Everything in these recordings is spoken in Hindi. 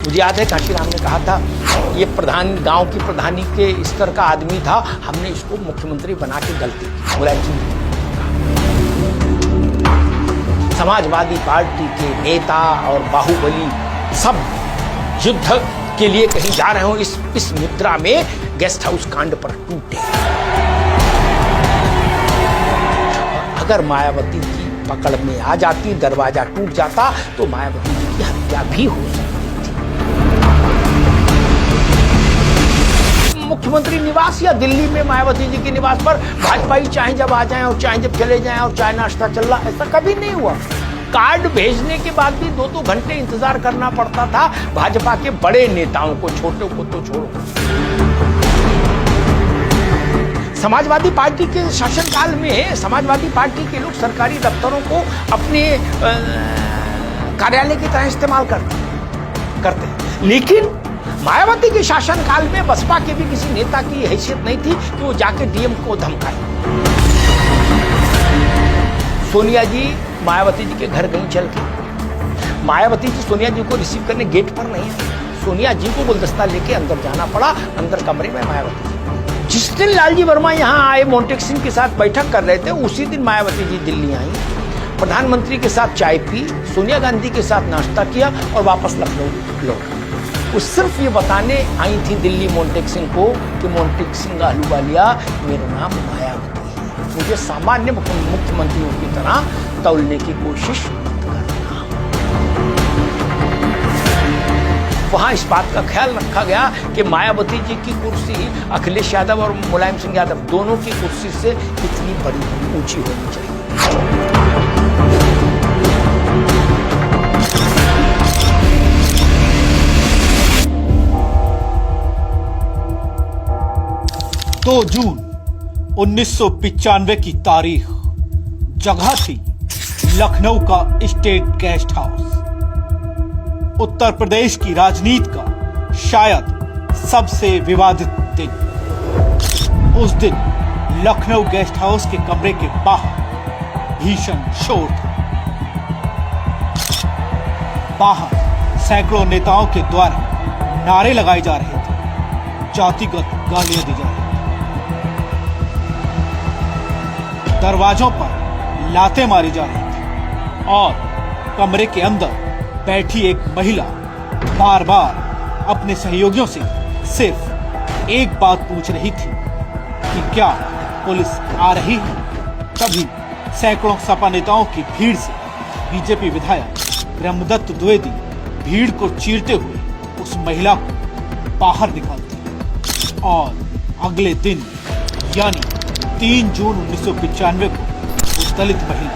मुझे याद है काशीराम ने कहा था ये प्रधान गांव की प्रधानी के स्तर का आदमी था, हमने इसको मुख्यमंत्री बना के गलती की। मुलायम सिंह समाजवादी पार्टी के नेता और बाहुबली सब युद्ध के लिए कहीं जा रहे हो, इस मुद्रा में गेस्ट हाउस कांड पर टूटे। अगर मायावती की पकड़ में आ जाती, दरवाजा टूट जाता, तो मायावती जी की हत्या भी हो सकती थी। मुख्यमंत्री निवास या दिल्ली में मायावती जी के निवास पर भाजपाई चाहे जब आ जाएं और चाहे जब चले जाएं और चाय नाश्ता चल रहा, ऐसा कभी नहीं हुआ। कार्ड भेजने के बाद भी 2-2 घंटे इंतजार करना पड़ता था भाजपा के बड़े नेताओं को, छोटों को तो छोड़ो। समाजवादी पार्टी के शासनकाल में समाजवादी पार्टी के लोग सरकारी दफ्तरों को अपने कार्यालय की तरह इस्तेमाल करते। लेकिन मायावती के शासनकाल में बसपा के भी किसी नेता की हैसियत नहीं थी कि वो जाके डीएम को धमकाए। सोनिया जी मायावती जी के घर गई चल के। मायावती जी सोनिया जी को रिसीव करने गेट पर नहीं आई, सोनिया जी को गुलदस्ता लेके अंदर जाना पड़ा। अंदर कमरे में मायावती जी। जिस दिन लालजी वर्मा यहाँ आए मोन्टेक सिंह के साथ बैठक कर रहे थे, उसी दिन मायावती जी दिल्ली आई, प्रधानमंत्री के साथ चाय पी, सोनिया गांधी के साथ नाश्ता किया और वापस लखनऊ लौट। वो सिर्फ ये बताने आई थी दिल्ली मोन्टेक सिंह को कि मोन्टेक सिंह अहलूवालिया मेरा नाम मायावती है, मुझे सामान्य मुख्यमंत्रियों की तरह तौलने की कोशिश मत करना। वहां इस बात का ख्याल रखा गया कि मायावती जी की कुर्सी अखिलेश यादव और मुलायम सिंह यादव दोनों की कुर्सी से इतनी बड़ी ऊंची होनी चाहिए। दो जून 1995 की तारीख, जगह थी लखनऊ का state guest house. Uttar Pradesh की राजनीति का शायद सबसे विवादित दिन। उस दिन लखनऊ गेस्ट हाउस के कमरे के बाहर भीषण शोर था। बाहर सैकड़ों नेताओं के द्वारा नारे लगाए जा रहे थे, जातिगत गालियां दी जा रही थी, दरवाजों पर लातें मारी जा रही थी और कमरे के अंदर बैठी एक महिला बार बार अपने सहयोगियों से सिर्फ एक बात पूछ रही थी कि क्या पुलिस आ रही है। तभी सैकड़ों सपा नेताओं की भीड़ से बीजेपी विधायक ब्रह्मदत्त द्विवेदी भीड़ को चीरते हुए उस महिला को बाहर निकालते और अगले दिन यानी 3 जून 1995 को उस दलित महिला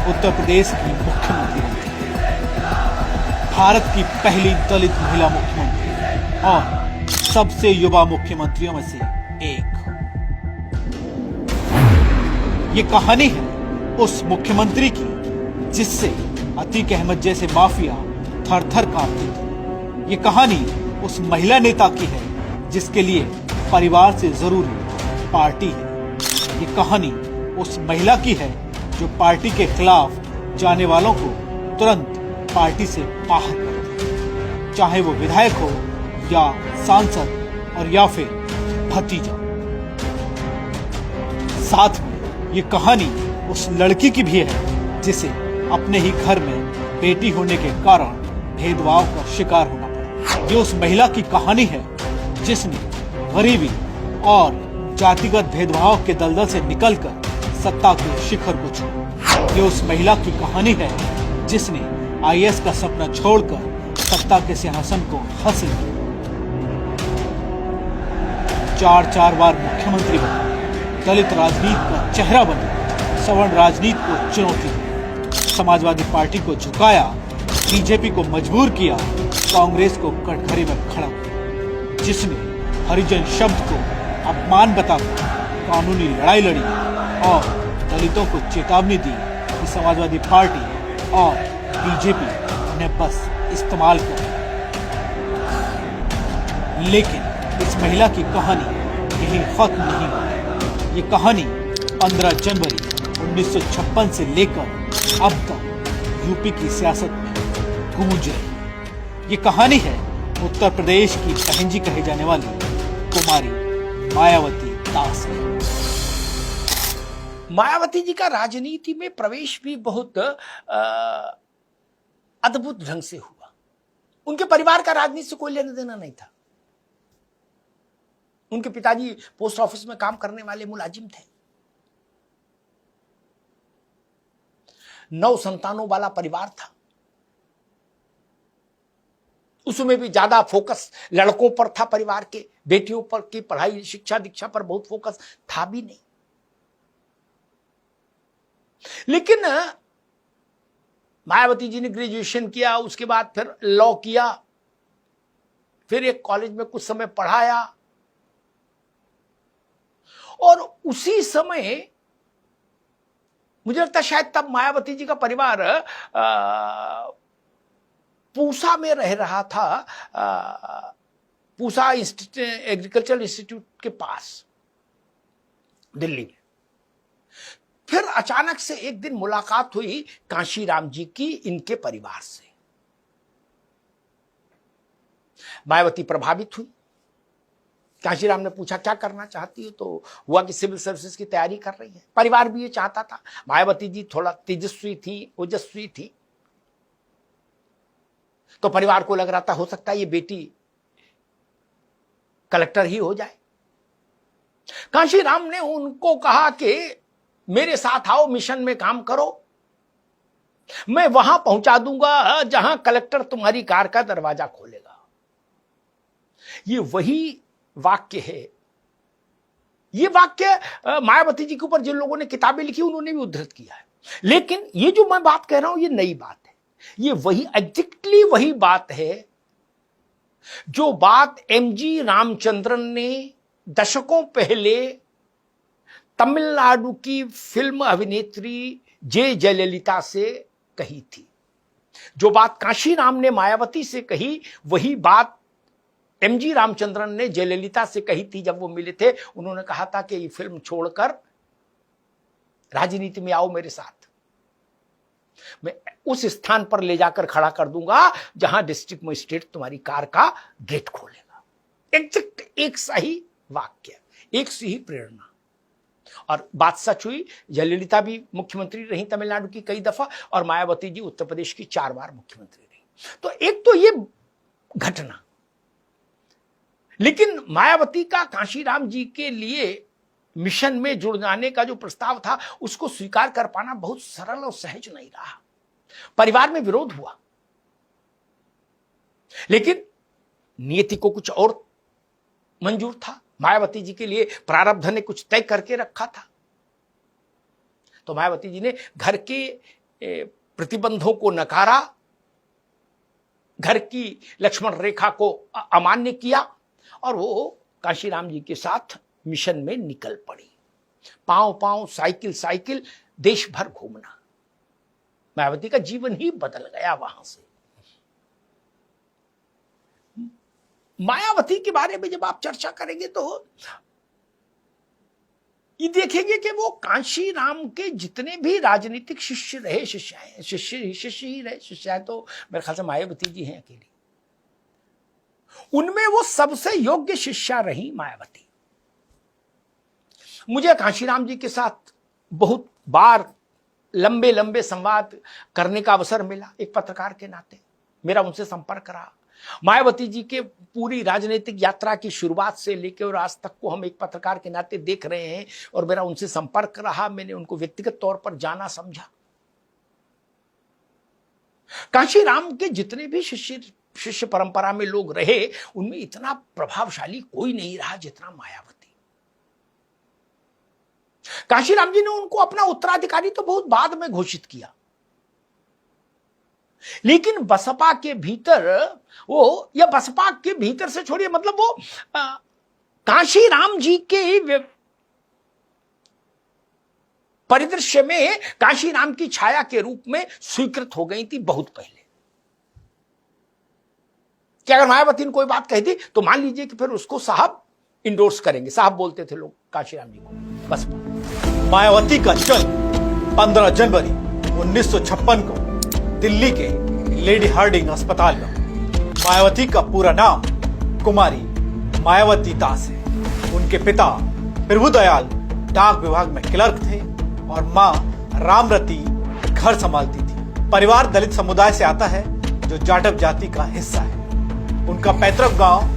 उत्तर प्रदेश की मुख्यमंत्री बनती, भारत की पहली दलित महिला मुख्यमंत्री और सबसे युवा मुख्यमंत्रियों में से एक। ये कहानी है उस मुख्यमंत्री की जिससे अतीक अहमद जैसे माफिया थर-थर कांपते थे। ये कहानी उस महिला नेता की है जिसके लिए परिवार से जरूरी पार्टी है। ये कहानी उस महिला की है जो पार्टी के खिलाफ जाने वालों को तुरंत पार्टी से बाहर कर दे, चाहे वो विधायक हो या सांसद और या फिर भतीजा। साथ में ये कहानी उस लड़की की भी है जिसे अपने ही घर में बेटी होने के कारण भेदभाव का शिकार होना पड़ा। ये उस महिला की कहानी है जिसने गरीबी और जातिगत भेदभाव के दलदल से निकलकर सत्ता के शिखर को छुआ। ये उस महिला की कहानी है जिसने आईएएस का सपना छोड़कर सत्ता के सिंहासन को हासिल किया। 4 बार मुख्यमंत्री बने, दलित राजनीति का चेहरा बने, सवर्ण राजनीति को चुनौती दी, समाजवादी पार्टी को झुकाया, बीजेपी को मजबूर किया, कांग्रेस को कटघरे में खड़ा किया, जिसने हरिजन शब्द को अपमान बताकर कानूनी लड़ाई लड़ी और दलितों को चेतावनी दी कि समाजवादी पार्टी और बीजेपी ने बस इस्तेमाल कर। लेकिन इस महिला की कहानी यही खत्म नहीं हुई। ये कहानी 15 जनवरी 1956 से लेकर अब तक यूपी की सियासत में गूंज रही। ये कहानी है उत्तर प्रदेश की बहन जी कही जाने वाली कुमारी मायावती दास ने। मायावती जी का राजनीति में प्रवेश भी बहुत अद्भुत ढंग से हुआ। उनके परिवार का राजनीति से कोई लेना देना नहीं था। उनके पिताजी पोस्ट ऑफिस में काम करने वाले मुलाजिम थे। 9 संतानों वाला परिवार था। उसमें भी ज्यादा फोकस लड़कों पर था परिवार के, बेटियों पर की पढ़ाई शिक्षा दीक्षा पर बहुत फोकस था भी नहीं। लेकिन मायावती जी ने ग्रेजुएशन किया, उसके बाद फिर लॉ किया, फिर एक कॉलेज में कुछ समय पढ़ाया और उसी समय मुझे लगता है शायद तब मायावती जी का परिवार पूसा में रह रहा था, पूसा एग्रीकल्चरल इंस्टीट्यूट के पास दिल्ली में। फिर अचानक से एक दिन मुलाकात हुई कांशीराम जी की इनके परिवार से। मायावती प्रभावित हुई। कांशीराम ने पूछा क्या करना चाहती हो, तो हुआ कि सिविल सर्विसेज की तैयारी कर रही है। परिवार भी ये चाहता था। मायावती जी थोड़ा तेजस्वी थी, ओजस्वी थी, तो परिवार को लग रहा था हो सकता है ये बेटी कलेक्टर ही हो जाए। कांशीराम ने उनको कहा कि मेरे साथ आओ, मिशन में काम करो, मैं वहां पहुंचा दूंगा जहां कलेक्टर तुम्हारी कार का दरवाजा खोलेगा। ये वही वाक्य है। ये वाक्य मायावती जी के ऊपर जिन लोगों ने किताबें लिखी उन्होंने भी उद्धृत किया है। लेकिन ये जो मैं बात कह रहा हूं ये नई बात है। ये वही एग्जैक्टली वही बात है जो बात एमजी रामचंद्रन ने दशकों पहले तमिलनाडु की फिल्म अभिनेत्री जे जयललिता से कही थी। जो बात कांशीराम ने मायावती से कही वही बात एमजी रामचंद्रन ने जयललिता से कही थी। जब वो मिले थे उन्होंने कहा था कि ये फिल्म छोड़कर राजनीति में आओ मेरे साथ, मैं उस स्थान पर ले जाकर खड़ा कर दूंगा जहां डिस्ट्रिक्ट मजिस्ट्रेट तुम्हारी कार का गेट खोलेगा। एग्जैक्ट एक सही वाक्य, एक सी प्रेरणा। और बात सच हुई। जयललिता भी मुख्यमंत्री रही तमिलनाडु की कई दफा और मायावती जी उत्तर प्रदेश की 4 बार मुख्यमंत्री रही। तो एक तो ये घटना, लेकिन मायावती का कांशीराम जी के लिए मिशन में जुड़ जाने का जो प्रस्ताव था उसको स्वीकार कर पाना बहुत सरल और सहज नहीं रहा। परिवार में विरोध हुआ, लेकिन नियति को कुछ और मंजूर था। मायावती जी के लिए प्रारब्ध ने कुछ तय करके रखा था। तो मायावती जी ने घर के प्रतिबंधों को नकारा, घर की लक्ष्मण रेखा को अमान्य किया और वो कांशीराम जी के साथ मिशन में निकल पड़ी। पांव पांव साइकिल साइकिल देश भर घूमना। मायावती का जीवन ही बदल गया वहां से। मायावती के बारे में जब आप चर्चा करेंगे तो ये देखेंगे कि वो कांशीराम के जितने भी राजनीतिक शिष्य रहे, शिष्य ही रहे, शिष्याएं तो मेरे ख्याल से मायावती जी हैं अकेली, उनमें वो सबसे योग्य शिष्या रही मायावती। मुझे कांशीराम जी के साथ बहुत बार लंबे लंबे संवाद करने का अवसर मिला। एक पत्रकार के नाते मेरा उनसे संपर्क रहा। मायावती जी के पूरी राजनीतिक यात्रा की शुरुआत से लेकर और आज तक को हम एक पत्रकार के नाते देख रहे हैं और मेरा उनसे संपर्क रहा। मैंने उनको व्यक्तिगत तौर पर जाना समझा। कांशीराम के जितने भी शिष्य परंपरा में लोग रहे उनमें इतना प्रभावशाली कोई नहीं रहा जितना मायावती। कांशीराम जी ने उनको अपना उत्तराधिकारी तो बहुत बाद में घोषित किया, लेकिन बसपा के भीतर वो, या बसपा के भीतर से छोड़िए, मतलब वो कांशीराम जी के परिदृश्य में कांशीराम की छाया के रूप में स्वीकृत हो गई थी बहुत पहले। कि अगर मायावती ने कोई बात कही थी तो मान लीजिए कि फिर उसको साहब इंडोर्स करेंगे। साहब बोलते थे लोग कांशीराम जी को। बस मायावती का जन्म 15 जनवरी 1956 को दिल्ली के लेडी हार्डिंग अस्पताल में। मायावती का पूरा नाम कुमारी मायावती दास है। उनके पिता प्रभुदयाल डाक विभाग में क्लर्क थे और मां रामरती घर संभालती थी। परिवार दलित समुदाय से आता है जो जाटव जाति का हिस्सा है। उनका पैतृक गांव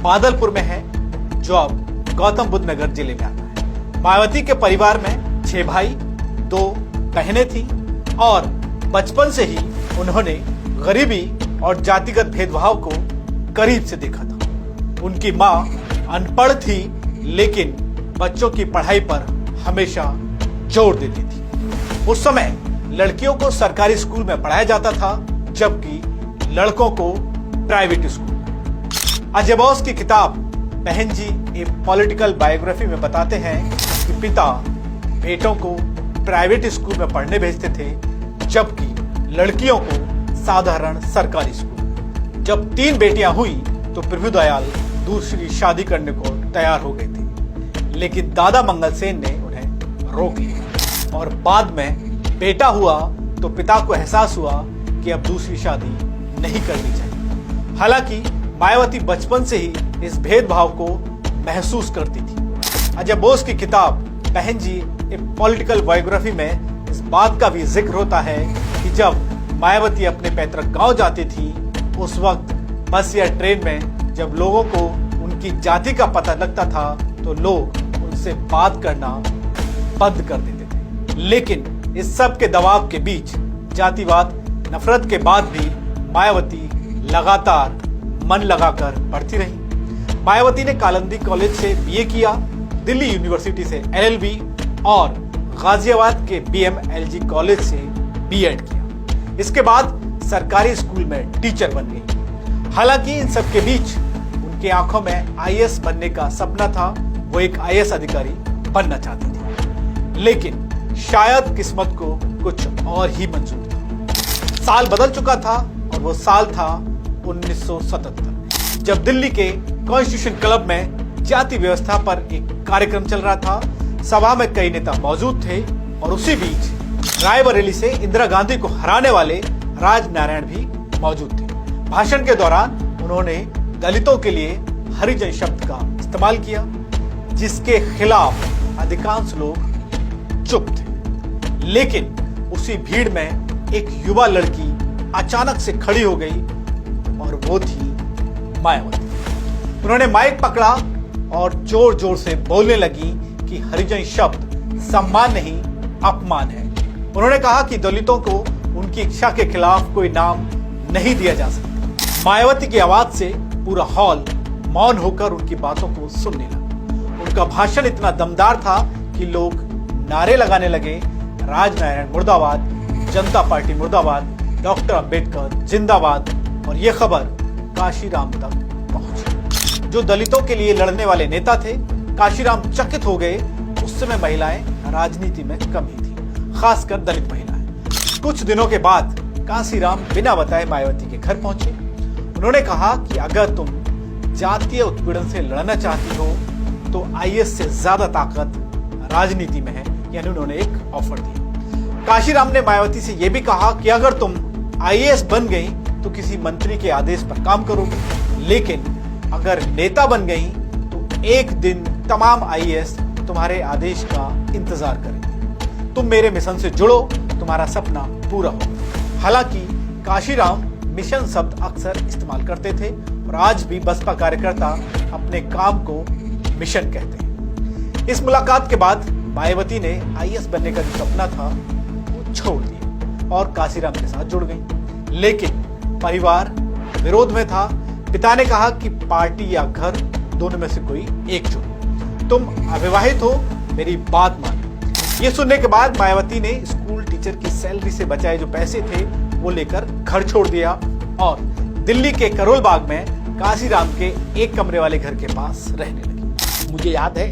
बादलपुर में है जो अब गौतम बुद्ध नगर जिले में आता है। मायावती के परिवार में 6 भाई 2 बहनें थी और बचपन से ही उन्होंने गरीबी और जातिगत भेदभाव को करीब से देखा था। उनकी मां अनपढ़ थी लेकिन बच्चों की पढ़ाई पर हमेशा जोर देती थी। उस समय लड़कियों को सरकारी स्कूल में पढ़ाया जाता था जबकि लड़कों को प्राइवेट स्कूल। अजय बोस की किताब बहन जी ए पॉलिटिकल बायोग्राफी में बताते हैं कि पिता बेटों को प्राइवेट स्कूल में पढ़ने भेजते थे जबकि लड़कियों को साधारण सरकारी स्कूल। जब 3 बेटियां हुई तो प्रभुदयाल दूसरी शादी करने को तैयार हो गए थे लेकिन दादा मंगल सेन ने उन्हें रोक लिया और बाद में बेटा हुआ तो पिता को एहसास हुआ कि अब दूसरी शादी नहीं करनी चाहिए। हालांकि मायावती बचपन से ही इस भेदभाव को महसूस करती थी। अजय बोस की किताब बहन जी ए पॉलिटिकल बायोग्राफी में इस बात का भी जिक्र होता है कि जब मायावती अपने पैतृक गांव जाती थी उस वक्त बस या ट्रेन में जब लोगों को उनकी जाति का पता लगता था तो लोग उनसे बात करना बंद कर देते थे। लेकिन इस सब के दबाव के बीच जातिवाद नफरत के बाद भी मायावती लगातार मन लगाकर पढ़ती रही। मायावती ने कालंदी कॉलेज से बीए किया, दिल्ली यूनिवर्सिटी से एलएलबी और गाजियाबाद के बीएमएलजी कॉलेज से बीएड किया। इसके बाद सरकारी स्कूल में टीचर बन गई। हालांकि इन सब के बीच उनकी आंखों में आईएएस बनने का सपना था। वो एक आईएएस अधिकारी बनना चाहती थी लेकिन शायद किस्मत को कुछ और ही मंजूर था। साल बदल चुका था और वो साल था 1977 जब दिल्ली के कॉन्स्टिट्यूशन क्लब में जाति व्यवस्था पर एक कार्यक्रम चल रहा था। सभा में कई नेता मौजूद थे और उसी बीच रायबरेली से इंदिरा गांधी को हराने वाले राजनारायण भी मौजूद थे। भाषण के दौरान उन्होंने दलितों के लिए हरिजन शब्द का इस्तेमाल किया जिसके खिलाफ अधिकांश लोग चुप थे। लेकिन उसी भीड़ में एक युवा लड़की अचानक से खड़ी हो गई और वो थी मायावती। उन्होंने माइक पकड़ा और जोर जोर से बोलने लगी कि हरिजन शब्द सम्मान नहीं अपमान है। उन्होंने कहा कि दलितों को उनकी इच्छा के खिलाफ कोई नाम नहीं दिया जा सकता। मायावती की आवाज से पूरा हॉल मौन होकर उनकी बातों को सुनने लगा। उनका भाषण इतना दमदार था कि लोग नारे लगाने लगे, राजनारायण मुर्दाबाद, जनता पार्टी मुर्दाबाद, डॉक्टर अंबेडकर जिंदाबाद। और यह खबर काशीराम तक पहुंची जो दलितों के लिए लड़ने वाले नेता थे। काशीराम चकित हो गए। उस समय महिलाएं राजनीति में कम ही थी, खासकर दलित महिलाएं। कुछ दिनों के बाद काशीराम बिना बताए मायावती के घर पहुंचे। उन्होंने कहा कि अगर तुम जातीय उत्पीड़न से लड़ना चाहती हो तो आईएएस से ज्यादा ताकत राजनीति में है। यानी उन्होंने एक ऑफर दिया। काशीराम ने मायावती से यह भी कहा कि अगर तुम आईएएस बन गई तो किसी मंत्री के आदेश पर काम करोगी, लेकिन अगर नेता बन गई तो एक दिन तमाम आईएएस तुम्हारे आदेश का इंतजार करेंगे। तुम मेरे मिशन से जुड़ो, तुम्हारा सपना पूरा होगा। हालांकि काशीराम मिशन शब्द अक्सर इस्तेमाल करते थे और आज भी बसपा कार्यकर्ता अपने काम को मिशन कहते हैं। इस मुलाकात के बाद मायावती ने आईएएस बनने का जो सपना था वो छोड़ दिया और काशीराम के साथ जुड़ गई। लेकिन परिवार विरोध में था। पिता ने कहा कि पार्टी या घर दोनों में से कोई एक चुनो। तुम अविवाहित हो, मेरी बात मानो। ये सुनने के बाद मायावती ने स्कूल टीचर की सैलरी से बचाए जो पैसे थे वो लेकर घर छोड़ दिया और दिल्ली के करोल बाग में काशीराम के एक कमरे वाले घर के पास रहने लगी। मुझे याद है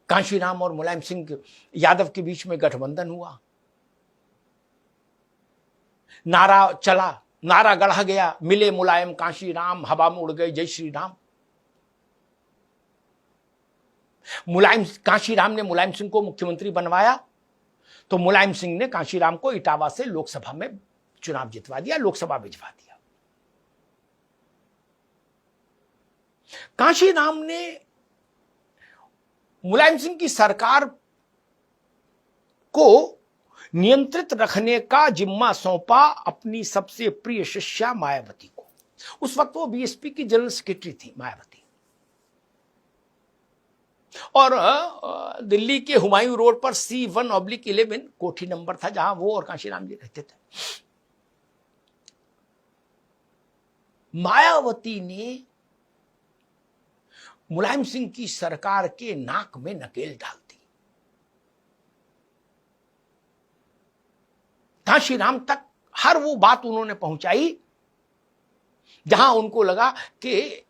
काशीराम और मुलायम सिंह यादव के बीच में गठबंधन हुआ। नारा चला, नारा गढ़ा गया, मिले मुलायम काशीराम, हवा में उड़ गए जय श्री राम। काशीराम ने मुलायम सिंह को मुख्यमंत्री बनवाया तो मुलायम सिंह ने काशीराम को इटावा से लोकसभा में चुनाव जितवा दिया, लोकसभा भिजवा दिया। कांशीराम ने मुलायम सिंह की सरकार को नियंत्रित रखने का जिम्मा सौंपा अपनी सबसे प्रिय शिष्या मायावती को। उस वक्त वो बीएसपी की जनरल सेक्रेटरी थी मायावती, और दिल्ली के हुमायूं रोड पर C1/11 कोठी नंबर था जहां वो और कांशीराम जी रहते थे। मायावती ने मुलायम सिंह की सरकार के नाक में नकेल डाल दी। कांशीराम तक हर वो बात उन्होंने पहुंचाई जहां उनको लगा कि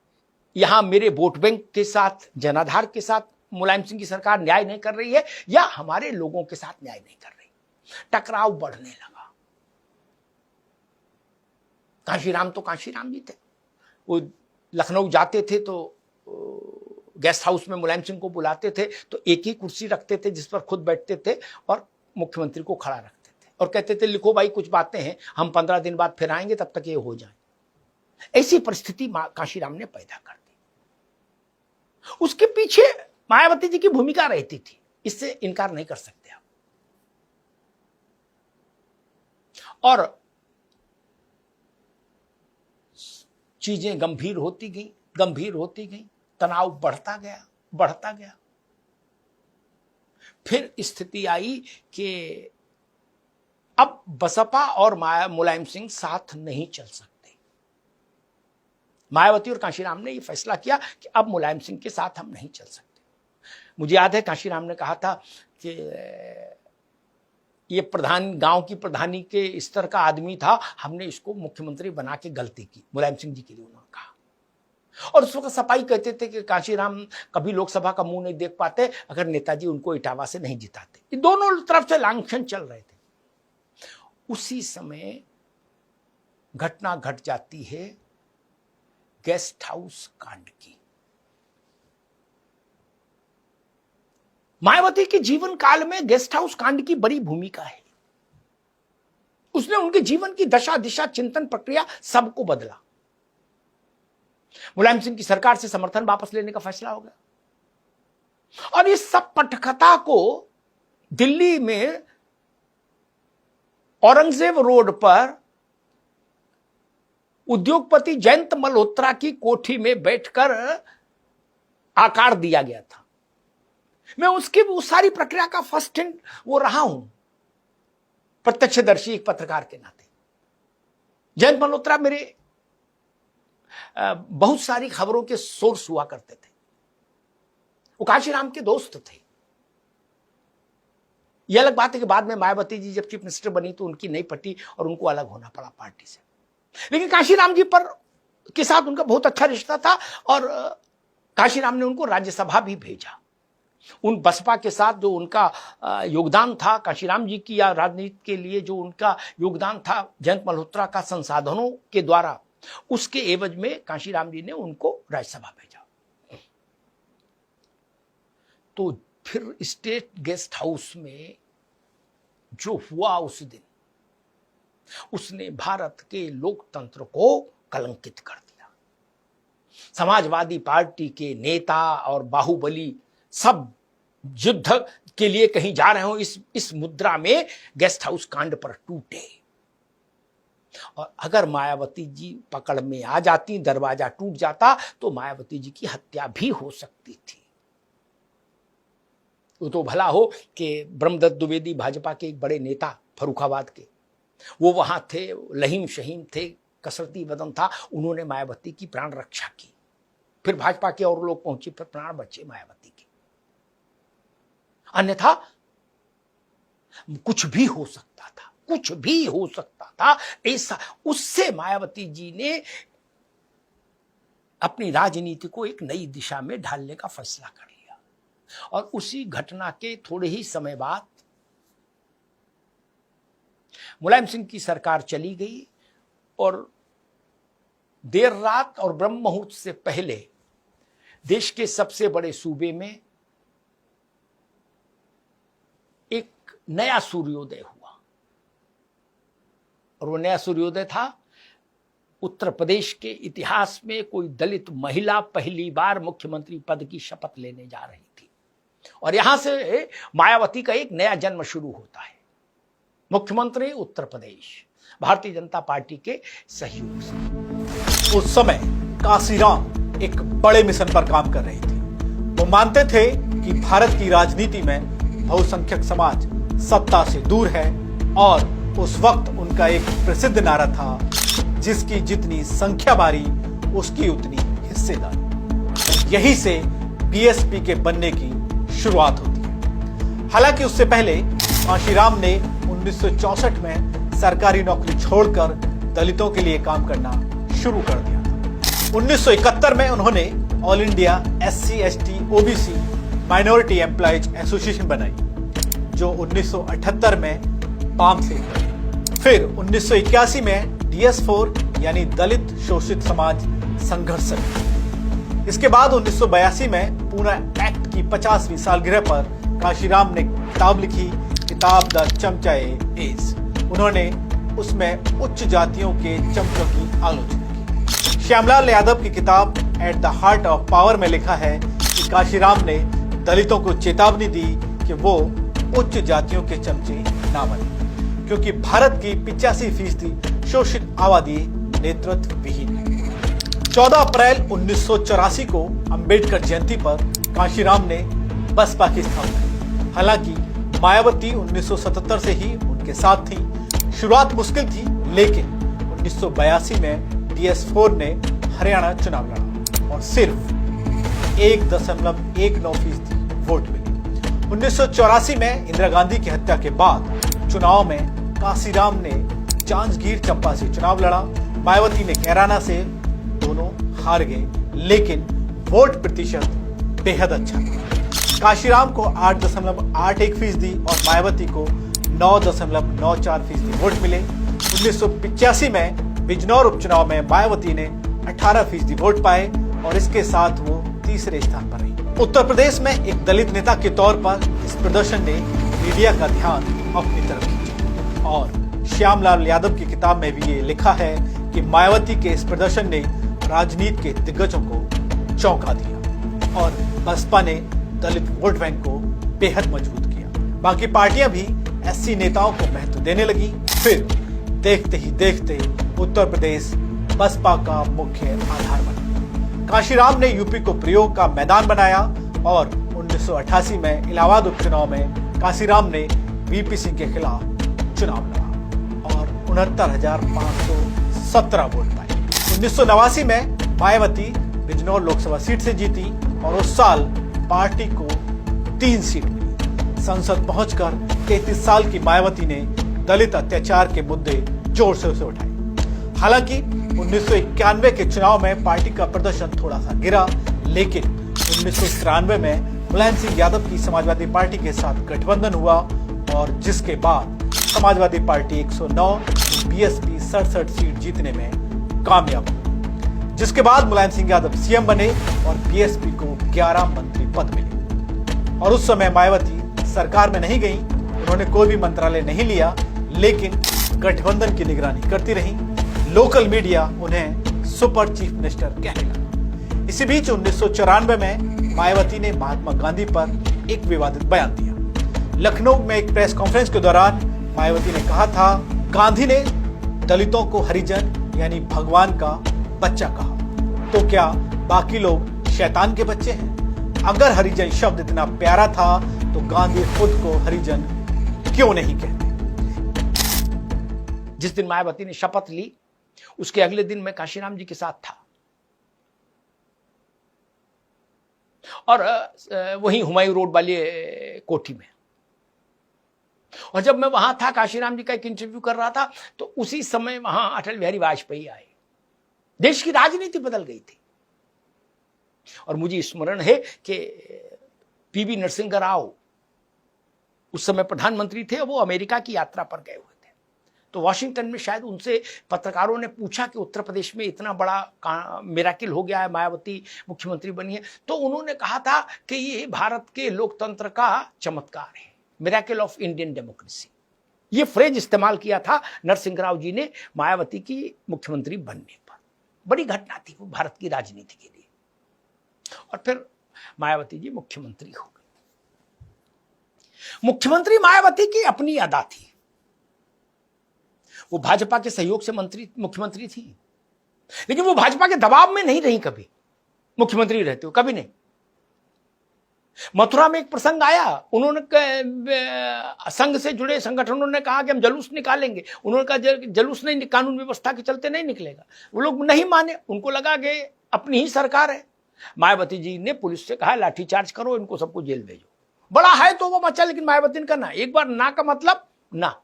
यहां मेरे वोट बैंक के साथ, जनाधार के साथ मुलायम सिंह की सरकार न्याय नहीं कर रही है, या हमारे लोगों के साथ न्याय नहीं कर रही। टकराव बढ़ने लगा। कांशीराम तो कांशीराम जी थे। वो लखनऊ जाते थे तो गेस्ट हाउस में मुलायम सिंह को बुलाते थे तो एक ही कुर्सी रखते थे जिस पर खुद बैठते थे और मुख्यमंत्री को खड़ा रखते थे और कहते थे लिखो भाई कुछ बातें हैं, हम 15 दिन बाद फिर आएंगे, तब तक ये हो जाए। ऐसी परिस्थिति कांशीराम ने पैदा कर दी। उसके पीछे मायावती जी की भूमिका रहती थी, इससे इनकार नहीं कर सकते आप। और चीजें गंभीर होती गई, तनाव बढ़ता गया। फिर स्थिति आई कि अब बसपा और मुलायम सिंह साथ नहीं चल सकते। मायावती और कांशीराम ने यह फैसला किया कि अब मुलायम सिंह के साथ हम नहीं चल सकते। मुझे याद है कांशीराम ने कहा था कि ये प्रधान, गांव की प्रधानी के स्तर का आदमी था, हमने इसको मुख्यमंत्री बना के गलती की। मुलायम सिंह जी के लिए उन्होंने कहा। और उस वक्त सपाई कहते थे कि कांशीराम कभी लोकसभा का मुंह नहीं देख पाते अगर नेताजी उनको इटावा से नहीं जिताते। ये दोनों तरफ से लांछन चल रहे थे। उसी समय घटना घट जाती है गेस्ट हाउस कांड की। मायावती के जीवन काल में गेस्ट हाउस कांड की बड़ी भूमिका है। उसने उनके जीवन की दशा दिशा, चिंतन प्रक्रिया सबको बदला। मुलायम सिंह की सरकार से समर्थन वापस लेने का फैसला हो गया और इस सब पटकथा को दिल्ली में औरंगजेब रोड पर उद्योगपति जयंत मल्होत्रा की कोठी में बैठकर आकार दिया गया था। मैं उसकी उस सारी प्रक्रिया का फर्स्ट हैंड वो रहा हूं, प्रत्यक्षदर्शी एक पत्रकार के नाते। जयंत मल्होत्रा मेरे बहुत सारी खबरों के सोर्स हुआ करते थे। वो कांशीराम के दोस्त थे। यह अलग बात है कि बाद में मायावती जी जब चीफ मिनिस्टर बनी तो उनकी नहीं पटी और उनको अलग होना पड़ा पार्टी से। लेकिन कांशीराम जी पर के साथ उनका बहुत अच्छा रिश्ता था और कांशीराम ने उनको राज्यसभा भी भेजा। उन बसपा के साथ जो उनका योगदान था, कांशीराम जी की या राजनीति के लिए जो उनका योगदान था जयंत मल्होत्रा का संसाधनों के द्वारा, उसके एवज में कांशीराम जी ने उनको राज्यसभा भेजा। तो फिर स्टेट गेस्ट हाउस में जो हुआ उस दिन, उसने भारत के लोकतंत्र को कलंकित कर दिया। समाजवादी पार्टी के नेता और बाहुबली सब युद्ध के लिए कहीं जा रहे हो, इस मुद्रा में गेस्ट हाउस कांड पर टूटे। और अगर मायावती जी पकड़ में आ जाती, दरवाजा टूट जाता, तो मायावती जी की हत्या भी हो सकती थी। वो तो भला हो कि ब्रह्मदत्त द्विवेदी भाजपा के एक बड़े नेता फर्रुखाबाद के, वो वहां थे, लहीम शहीम थे, कसरती बदन था, उन्होंने मायावती की प्राण रक्षा की। फिर भाजपा के और लोग पहुंचे, फिर प्राण बचे मायावती के। अन्यथा कुछ भी हो सकता था, कुछ भी हो सकता था। ऐसा उससे मायावती जी ने अपनी राजनीति को एक नई दिशा में ढालने का फैसला कर लिया। और उसी घटना के थोड़े ही समय बाद मुलायम सिंह की सरकार चली गई और देर रात और ब्रह्म मुहूर्त से पहले देश के सबसे बड़े सूबे में एक नया सूर्योदय हुआ। और वो नया सूर्योदय था। उत्तर प्रदेश के इतिहास में कोई दलित महिला पहली बार मुख्यमंत्री पद की शपथ लेने जा रही थी और यहां से मायावती का एक नया जन्म शुरू होता है। मुख्यमंत्री उत्तर प्रदेश भारतीय जनता पार्टी के सहयोग से। उस समय काशीराम एक बड़े मिशन पर काम कर रही थी। वो मानते थे कि भारत की राजनीति में बहुसंख्यक समाज सत्ता से दूर है और उस वक्त उनका एक प्रसिद्ध नारा था, जिसकी जितनी संख्या बारी उसकी उतनी हिस्सेदारी। यही से बीएसपी के बनने की शुरुआत होती है। हालांकि उससे पहले काशीराम ने 1964 में सरकारी नौकरी छोड़कर दलितों के लिए काम करना शुरू कर दिया था। 1971 में उन्होंने all India SC/ST OBC minority employees association बनाई, जो 1978 में पाम से बनी। फिर 1981 में DS4 यानी दलित शोषित समाज संघर्ष समिति। इसके बाद 1982 में पूना एक्ट की 50वीं सालगिरह पर काशीराम ने किताब लिखी, किताब द चमचाए एज। उन्होंने उसमें उच्च जातियों के चमचों की आलोचना की। श्यामलाल यादव की किताब at the heart of power में लिखा है कि काशीराम ने दलितों को चेतावनी दी कि वो उच्च जातियों के चमचे ना बने, क्योंकि भारत की 85% शोषित आबादी नेतृत्व विहीन है। 14 अप्रैल 1984 को अंबेडकर जयंती पर काशीराम ने बसपा की स्थापना की। हालांकि मायावती 1977 से ही उनके साथ थी। शुरुआत मुश्किल थी, लेकिन 1982 में DS4 ने हरियाणा चुनाव लड़ा और सिर्फ 1.19% वोट मिली। 1984 में इंदिरा गांधी की हत्या के बाद चुनाव में काशीराम ने जांजगीर चंपा से चुनाव लड़ा। मायावती ने कैराना से, दोनों हार गए, लेकिन वोट प्रतिशत बेहद अच्छा था। काशीराम को 8.81% और मायावती को 9.94% वोट मिले। 1985 में बिजनौर उपचुनाव में मायावती ने 18% वोट पाए और इसके साथ वो तीसरे स्थान पर रही। उत्तर प्रदेश में एक दलित नेता के तौर पर इस प्रदर्शन ने मीडिया का ध्यान अपनी तरफ खींचा और श्यामलाल यादव की किताब में भी ये लिखा है कि मायावती के इस प्रदर्शन ने राजनीति के दिग्गजों को चौंका दिया और बसपा ने दलित वोट बैंक को बेहद मजबूत किया। बाकी पार्टियां भी SC नेताओं को महत्व देने लगी। फिर देखते ही देखते उत्तर प्रदेश बसपा का मुख्य आधार बना। काशीराम ने यूपी को प्रयोग का मैदान बनाया और 1988 में इलाहाबाद उपचुनाव में काशीराम ने VP सिंह के खिलाफ चुनाव लड़ा और 69,517 वोट पाए। 1989 में मायावती बिजनौर लोकसभा सीट से जीती और उस साल पार्टी को 3 सीट मिली। संसद पहुंचकर 33 साल की मायावती ने दलित अत्याचार के मुद्दे जोर से उठाए। हालांकि 1991 के चुनाव में पार्टी का प्रदर्शन थोड़ा सा गिरा, लेकिन 1993 में मुलायम सिंह यादव की समाजवादी पार्टी के साथ गठबंधन हुआ और जिसके बाद समाजवादी पार्टी 109, BSP 67 सीट जीतने में कामयाब हुई, जिसके बाद मुलायम सिंह यादव CM बने और BSP को 11 मंत्री पद मिले। और उस समय मायावती सरकार में नहीं गई, उन्होंने कोई भी मंत्रालय नहीं लिया, लेकिन गठबंधन की निगरानी करती रही। लोकल मीडिया उन्हें सुपर चीफ मिनिस्टर कहने लगा। इसी बीच 1994 में मायावती ने महात्मा गांधी पर एक विवादित बयान दिया। लखनऊ में एक प्रेस कॉन्फ्रेंस के दौरान मायावती ने कहा था, गांधी ने दलितों को हरिजन यानी भगवान का बच्चा कहा, तो क्या बाकी लोग शैतान के बच्चे हैं? अगर हरिजन शब्द इतना प्यारा था तो गांधी खुद को हरिजन क्यों नहीं कहते? जिस दिन मायावती ने शपथ ली, उसके अगले दिन मैं काशीराम जी के साथ था और वहीं हुमायूं रोड वाली कोठी में। और जब मैं वहां था, काशीराम जी का एक इंटरव्यू कर रहा था, तो उसी समय वहां अटल बिहारी वाजपेयी आए। देश की राजनीति बदल गई थी और मुझे स्मरण है कि PV नरसिंह राव उस समय प्रधानमंत्री थे, वो अमेरिका की यात्रा पर गए हुए थे। तो वॉशिंगटन में शायद उनसे पत्रकारों ने पूछा कि उत्तर प्रदेश में इतना बड़ा मिराकिल हो गया है, मायावती मुख्यमंत्री बनी है, तो उन्होंने कहा था कि ये भारत के लोकतंत्र का चमत्कार है, मिराकिल ऑफ इंडियन डेमोक्रेसी। ये फ्रेज इस्तेमाल किया था नरसिंह राव जी ने मायावती की मुख्यमंत्री बनने पर। बड़ी घटना थी वो भारत की राजनीति के लिए। और फिर मायावती जी मुख्यमंत्री हो गई। मुख्यमंत्री मायावती की अपनी अदा थी। वो भाजपा के सहयोग से मुख्यमंत्री थी, लेकिन वो भाजपा के दबाव में नहीं रही कभी मुख्यमंत्री रहते हो, कभी नहीं। मथुरा में एक प्रसंग आया, उन्होंने संघ से जुड़े संगठनों ने कहा कि हम जुलूस निकालेंगे। उन्होंने कहा जुलूस नहीं, कानून व्यवस्था के चलते नहीं निकलेगा। वो लोग नहीं माने, उनको लगा कि अपनी ही सरकार है। मायावती जी ने पुलिस से कहा लाठीचार्ज करो, इनको सबको जेल भेजो। बड़ा है तो वो मचा, लेकिन मायावती ने कहा ना, एक बार ना का मतलब ना।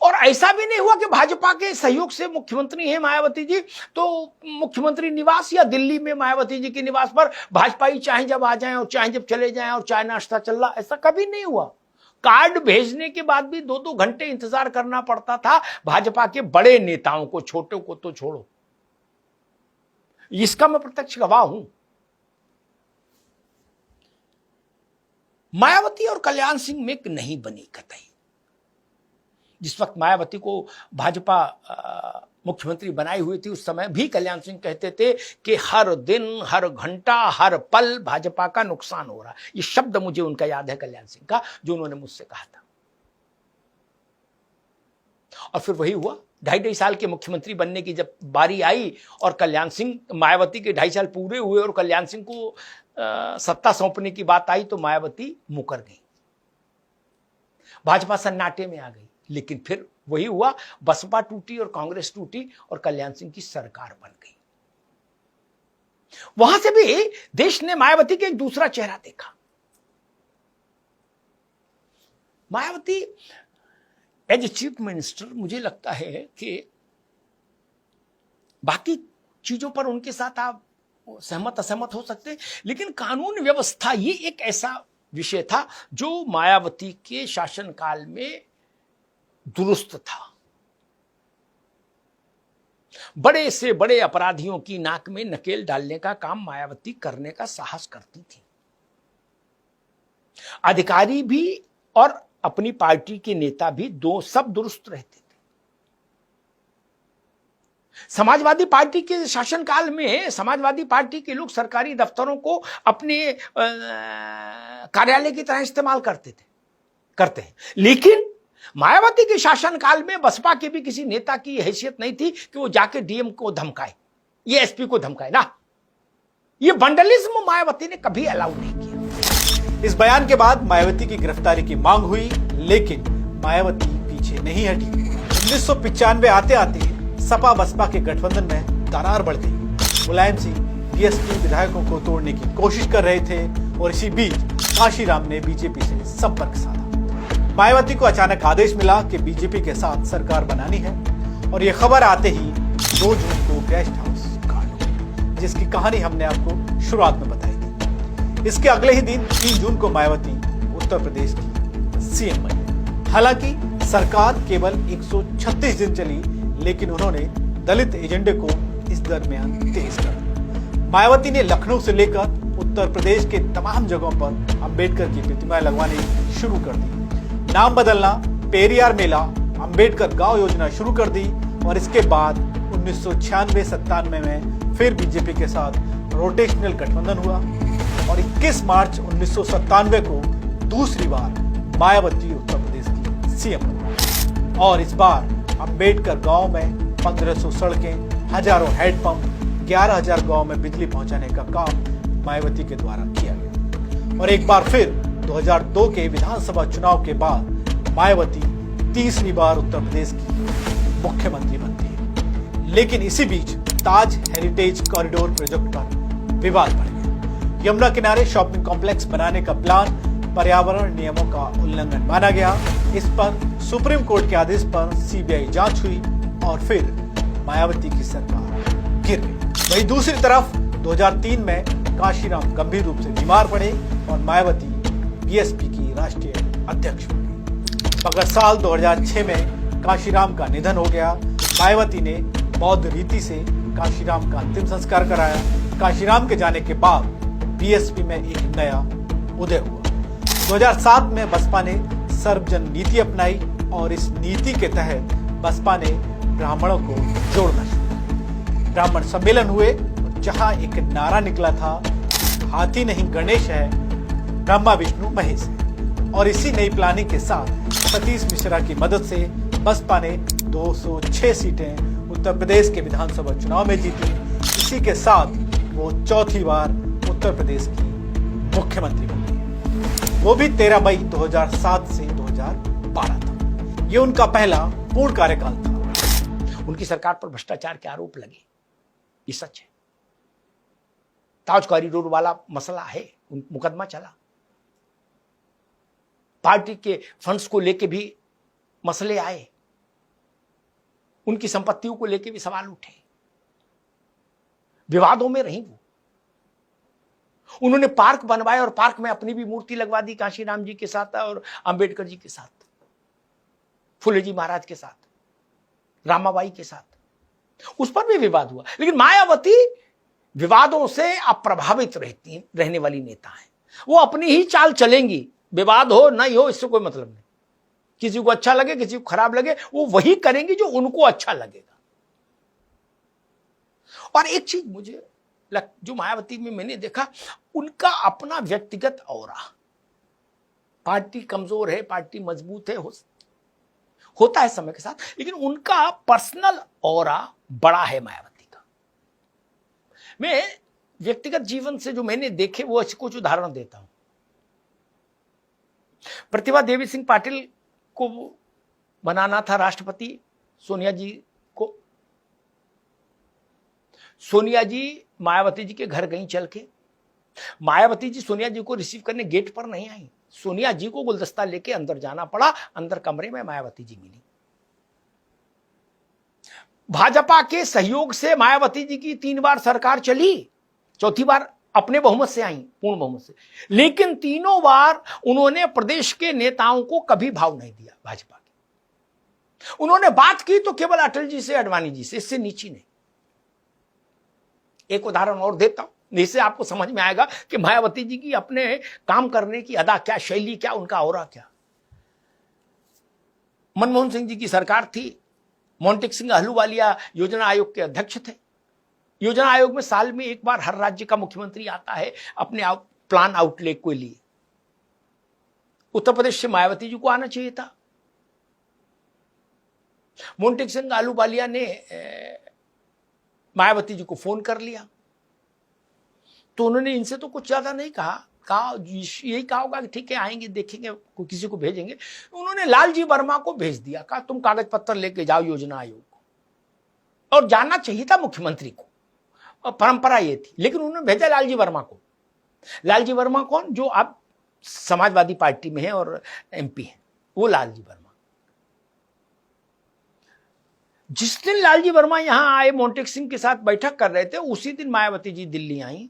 और ऐसा भी नहीं हुआ कि भाजपा के सहयोग से मुख्यमंत्री है मायावती जी, तो मुख्यमंत्री निवास या दिल्ली में मायावती जी के निवास पर भाजपाई चाहे जब आ जाएं और चाहे जब चले जाएं और चाय नाश्ता चल रहा, ऐसा कभी नहीं हुआ। कार्ड भेजने के बाद भी 2-2 घंटे इंतजार करना पड़ता था भाजपा के बड़े नेताओं को, छोटों को तो छोड़ो। इसका मैं प्रत्यक्ष गवाह हूं। मायावती और कल्याण सिंह में नहीं बनी कतई। जिस वक्त मायावती को भाजपा मुख्यमंत्री बनाई हुई थी, उस समय भी कल्याण सिंह कहते थे कि हर दिन, हर घंटा, हर पल भाजपा का नुकसान हो रहा। ये शब्द मुझे उनका याद है, कल्याण सिंह का, जो उन्होंने मुझसे कहा था। और फिर वही हुआ, 2.5 साल के मुख्यमंत्री बनने की जब बारी आई और कल्याण सिंह, मायावती के 2.5 साल पूरे हुए और कल्याण सिंह को सत्ता सौंपने की बात आई, तो मायावती मुकर गई, भाजपा सन्नाटे में आ गई। लेकिन फिर वही हुआ, बसपा टूटी और कांग्रेस टूटी और कल्याण सिंह की सरकार बन गई। वहां से भी देश ने मायावती के एक दूसरा चेहरा देखा। Mayawati as a chief minister, मुझे लगता है कि बाकी चीजों पर उनके साथ आप सहमत असहमत हो सकते हैं, लेकिन कानून व्यवस्था ये एक ऐसा विषय था जो मायावती के शासनकाल में दुरुस्त था। बड़े से बड़े अपराधियों की नाक में नकेल डालने का काम मायावती करने का साहस करती थी। अधिकारी भी और अपनी पार्टी के नेता भी सब दुरुस्त रहते थे। समाजवादी पार्टी के शासनकाल में समाजवादी पार्टी के लोग सरकारी दफ्तरों को अपने कार्यालय की तरह इस्तेमाल करते हैं। लेकिन मायावती के शासनकाल में बसपा के भी किसी नेता की हैसियत नहीं थी कि वो जाके डीएम को धमकाए, ये एसपी को धमकाए ना। ये वंडलिज्म मायावती ने कभी अलाउ नहीं किया। इस बयान के बाद मायावती की गिरफ्तारी की मांग हुई, लेकिन मायावती पीछे नहीं हटी। 1995 आते आते सपा बसपा के गठबंधन में दरार बढ़ गई। मुलायम सिंह बीएसपी विधायकों को तोड़ने की कोशिश कर रहे थे और इसी बीच काशीराम ने बीजेपी से संपर्क साधा। मायावती को अचानक आदेश मिला कि बीजेपी के साथ सरकार बनानी है और यह खबर आते ही 2 जून को गेस्ट हाउस कांड, जिसकी कहानी हमने आपको शुरुआत में बताई थी। इसके अगले ही दिन 3 जून को मायावती उत्तर प्रदेश की सीएम बनी। हालांकि सरकार केवल 136 दिन चली, लेकिन उन्होंने दलित एजेंडे को इस दरमियान तेज कर दिया। मायावती ने लखनऊ से लेकर उत्तर प्रदेश के तमाम जगहों पर अंबेडकर की प्रतिमाएं लगवानी शुरू कर दी। नाम बदलना, पेरियार मेला, अंबेडकर गांव योजना शुरू कर दी और इसके बाद 1996-97 में फिर बीजेपी के साथ रोटेशनल गठबंधन हुआ और 21 मार्च 1997 को दूसरी बार मायावती उत्तर प्रदेश की सीएम बनी। और इस बार अंबेडकर गांव में 1500 सड़कें, हजारों हैंडपंप, 11,000 गांव में बिजली पहुंचाने का काम मायावती के द्वारा किया गया। और एक बार फिर 2002 के विधानसभा चुनाव के बाद मायावती तीसरी बार उत्तर प्रदेश की मुख्यमंत्री बनती है। लेकिन इसी बीच ताज हेरिटेज कॉरिडोर प्रोजेक्ट पर विवाद बढ़ गया। यमुना किनारे शॉपिंग कॉम्प्लेक्स बनाने का प्लान पर्यावरण नियमों का उल्लंघन माना गया। इस पर सुप्रीम कोर्ट के आदेश पर सीबीआई जांच हुई और फिर मायावती की सरकार गिर गई। वहीं दूसरी तरफ 2003 में काशीराम गंभीर रूप से बीमार पड़े और मायावती बीएसपी की राष्ट्रीय अध्यक्ष बन गई। मगर साल 2006 में काशीराम का निधन हो गया। मायावती ने बौद्ध रीति से काशीराम का अंतिम संस्कार कराया। काशीराम के जाने के बाद बीएसपी में एक नया उदय हुआ। 2007 में बसपा ने सर्वजन नीति अपनाई और इस नीति के तहत बसपा ने ब्राह्मणों को जोड़ना शुरू। ब्राह्मण सम्मेलन हुए जहां एक नारा निकला था, हाथी नहीं गणेश है, ब्रह्मा विष्णु महेश है। और इसी नई प्लानिंग के साथ सतीश मिश्रा की मदद से बसपा ने 206 सीटें उत्तर प्रदेश के विधानसभा चुनाव में जीती। इसी के साथ वो चौथी बार उत्तर प्रदेश की मुख्यमंत्री बनी, वो भी 13 मई 2007 से 2012 तक। ये उनका पहला पूर्ण कार्यकाल था। उनकी सरकार पर भ्रष्टाचार के आरोप लगे, ये सच है। ताज कॉरिडोर वाला मसला है, मुकदमा चला। पार्टी के फंड्स को लेके भी मसले आए, उनकी संपत्तियों को लेके भी सवाल उठे, विवादों में रही वो। उन्होंने पार्क बनवाए और पार्क में अपनी भी मूर्ति लगवा दी, कांशीराम जी के साथ और अंबेडकर जी के साथ, फुले जी महाराज के साथ, रामाबाई के साथ, उस पर भी विवाद हुआ। लेकिन मायावती विवादों से अप्रभावित रहने वाली नेता है। वो अपनी ही चाल चलेंगी, विवाद हो नहीं हो इससे कोई मतलब नहीं। किसी को अच्छा लगे, किसी को खराब लगे, वो वही करेंगे जो उनको अच्छा लगेगा। और एक चीज मुझे जो मायावती में मैंने देखा, उनका अपना व्यक्तिगत औरा। पार्टी कमजोर है, पार्टी मजबूत है, होता है समय के साथ, लेकिन उनका पर्सनल औरा बड़ा है मायावती का। मैं व्यक्तिगत जीवन से जो मैंने देखे वो कुछ उदाहरण देता हूं। प्रतिभा देवी सिंह पाटिल को बनाना था राष्ट्रपति सोनिया जी को। सोनिया जी मायावती जी के घर गई चल के। मायावती जी सोनिया जी को रिसीव करने गेट पर नहीं आई, सोनिया जी को गुलदस्ता लेके अंदर जाना पड़ा। अंदर कमरे में मायावती जी मिली। भाजपा के सहयोग से मायावती जी की 3 बार सरकार चली, चौथी बार अपने बहुमत से आई, पूर्ण बहुमत से। लेकिन तीनों बार उन्होंने प्रदेश के नेताओं को कभी भाव नहीं दिया भाजपा के। उन्होंने बात की तो केवल अटल जी से, अडवाणी जी से, इससे नीचे नहीं। एक उदाहरण और देता हूं, जिससे आपको समझ में आएगा कि मायावती जी की अपने काम करने की अदा क्या, शैली क्या, उनका औरा क्या। मनमोहन सिंह जी की सरकार थी, मोंटेक सिंह अहलूवालिया योजना आयोग के अध्यक्ष थे। योजना आयोग में साल में एक बार हर राज्य का मुख्यमंत्री आता है अपने प्लान आउटले के लिए। उत्तर प्रदेश से मायावती जी को आना चाहिए था। मोंटेक सिंह अहलूवालिया ने मायावती जी को फोन कर लिया, तो उन्होंने इनसे तो कुछ ज्यादा नहीं कहा यही कहा होगा कि ठीक है आएंगे, देखेंगे, किसी को भेजेंगे। उन्होंने लालजी वर्मा को भेज दिया, कहा तुम कागज पत्र लेके जाओ योजना आयोग को। और जाना चाहिए था मुख्यमंत्री को, और परंपरा ये थी, लेकिन उन्होंने भेजा लालजी वर्मा को। लालजी वर्मा कौन? जो अब समाजवादी पार्टी में है और एमपी है, वो लालजी वर्मा। जिस दिन लालजी वर्मा यहां आए, मोंटेक सिंह के साथ बैठक कर रहे थे, उसी दिन मायावती जी दिल्ली आई,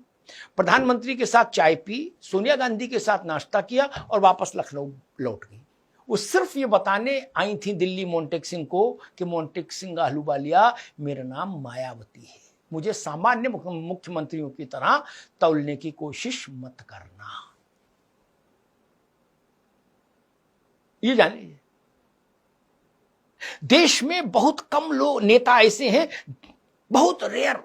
प्रधानमंत्री के साथ चाय पी, सोनिया गांधी के साथ नाश्ता किया और वापस लखनऊ लौट गई। वो सिर्फ ये बताने आई थी दिल्ली मोंटेक सिंह को कि मोंटेक सिंह अहलूवालिया, मेरा नाम मायावती है, मुझे सामान्य मुख्यमंत्रियों की तरह तौलने की कोशिश मत करना। ये जान लीजिए, देश में बहुत कम लोग, नेता ऐसे हैं, बहुत रेयर,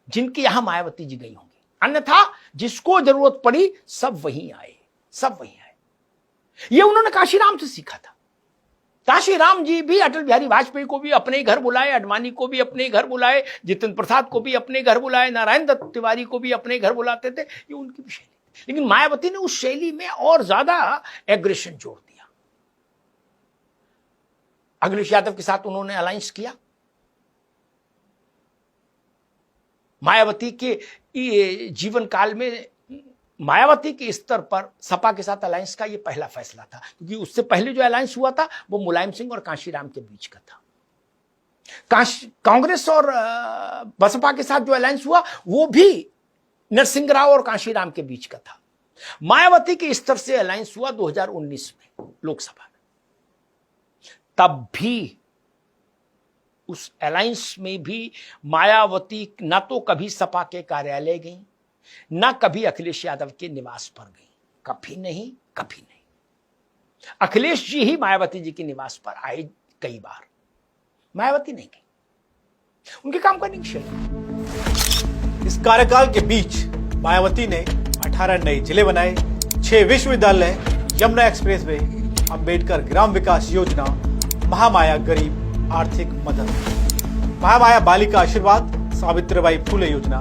जिनके यहां मायावती जी गई होंगी। अन्यथा जिसको जरूरत पड़ी सब वहीं आए, सब वहीं आए। ये उन्होंने कांशीराम से सीखा था। कांशीराम जी भी अटल बिहारी वाजपेयी को भी अपने घर बुलाए, अडवाणी को भी अपने घर बुलाए, जितेंद्र प्रसाद को भी अपने घर बुलाए, नारायण दत्त तिवारी को भी अपने घर बुलाते थे। ये उनकी भी शैली थी। लेकिन मायावती ने उस शैली में और ज्यादा एग्रेशन जोड़ दिया। अखिलेश यादव के साथ उन्होंने अलायंस किया। मायावती के जीवन काल में मायावती के स्तर पर सपा के साथ अलायंस का यह पहला फैसला था, क्योंकि उससे पहले जो अलायंस हुआ था वो मुलायम सिंह और कांशीराम के बीच का था। कांग्रेस और बसपा के साथ जो अलायंस हुआ वो भी नरसिंह राव और कांशीराम के बीच का था। मायावती के स्तर से अलायंस हुआ 2019 में लोकसभा में। तब भी उस अलायंस में भी मायावती न तो कभी सपा के कार्यालय गई, न कभी अखिलेश यादव के निवास पर गई, कभी नहीं, कभी नहीं। अखिलेश जी ही मायावती जी के निवास पर आए कई बार, मायावती नहीं गई। उनके काम करने की शैली। इस कार्यकाल के बीच मायावती ने 18 नए जिले बनाए, 6 विश्वविद्यालय, यमुना एक्सप्रेसवे, अंबेडकर ग्राम विकास योजना, महामाया गरीब आर्थिक मदद, महामाया बालिका आशीर्वाद, सावित्रीबाई फुले योजना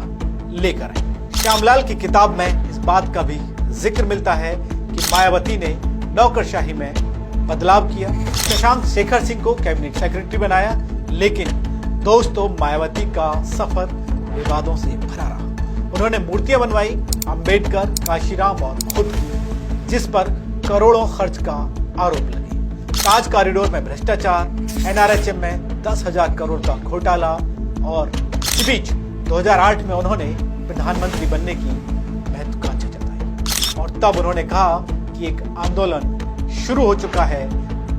लेकर आई। श्यामलाल की किताब में इस बात का भी जिक्र मिलता है कि मायावती ने नौकरशाही में बदलाव किया, शशांक शेखर सिंह को कैबिनेट सेक्रेटरी बनाया, लेकिन दोस्तों मायावती का सफर विवादों से भरा रहा। उन्होंने मूर्तियां बनवाई अंबेडकर, काशीराम और खुद की, जिस पर करोड़ों खर्च का आरोप लगे। ताज कॉरिडोर में भ्रष्टाचार, एनआरएचएम में 10,000 करोड़ का घोटाला, और इस बीच 2008 में उन्होंने प्रधानमंत्री बनने की महत्वाकांक्षा जताई और तब उन्होंने कहा कि एक आंदोलन शुरू हो चुका है,